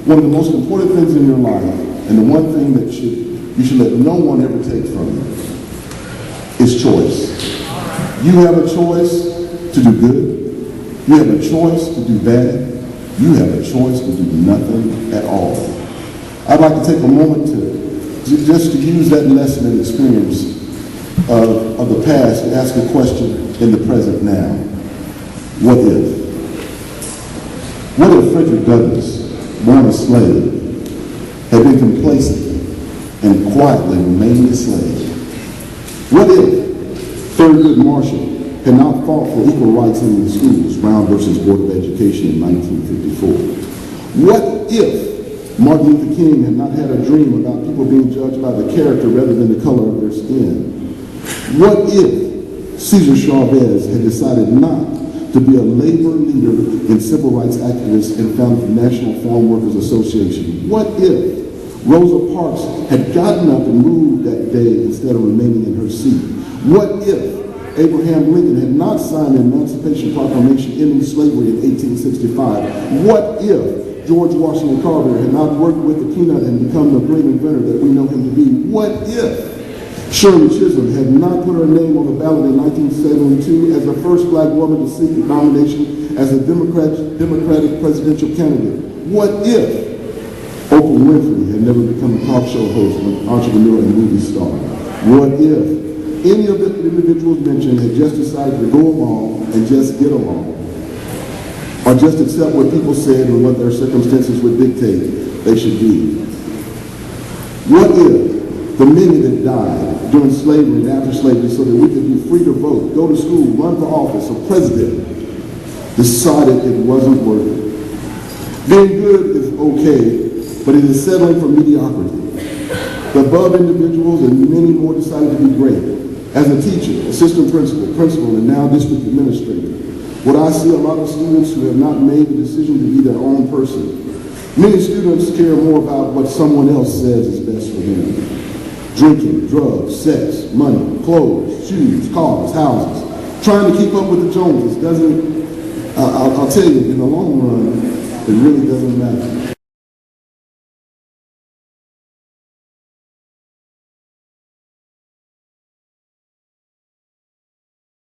one of the most important things in your life, and the one thing that you should let no one ever take from you, is choice. You have a choice to do good. You have a choice to do bad. You have a choice to do nothing at all. I'd like to take a moment just to use that lesson and experience of the past to ask a question in the present now. What if? What if Frederick Douglass, born a slave, had been complacent and quietly remained a slave? What if Thurgood Marshall had not fought for equal rights in the schools, Brown versus Board of Education in 1954? What if Martin Luther King had not had a dream about people being judged by the character rather than the color of their skin? What if Cesar Chavez had decided not to be a labor leader and civil rights activist and founded the National Farm Workers Association? What if Rosa Parks had gotten up and moved that day instead of remaining in her seat? What if Abraham Lincoln had not signed the Emancipation Proclamation ending slavery in 1865? What if George Washington Carver had not worked with the peanut and become the great inventor that we know him to be? What if Shirley Chisholm had not put her name on the ballot in 1972 as the first black woman to seek the nomination as a Democratic presidential candidate? What if Oprah Winfrey had never become a talk show host, an entrepreneur, and movie star? What if any of the individuals mentioned had just decided to go along and just get along, or just accept what people said and what their circumstances would dictate they should be? What if the many that died during slavery and after slavery so that we could be free to vote, go to school, run for office, or president, decided it wasn't worth it? Being good is okay, but it is settling for mediocrity. The above individuals and many more decided to be great. As a teacher, assistant principal, and now district administrator, what I see a lot of students who have not made the decision to be their own person. Many students care more about what someone else says is best for them. Drinking, drugs, sex, money, clothes, shoes, cars, houses. Trying to keep up with the Joneses doesn't, I'll tell you, in the long run, it really doesn't matter.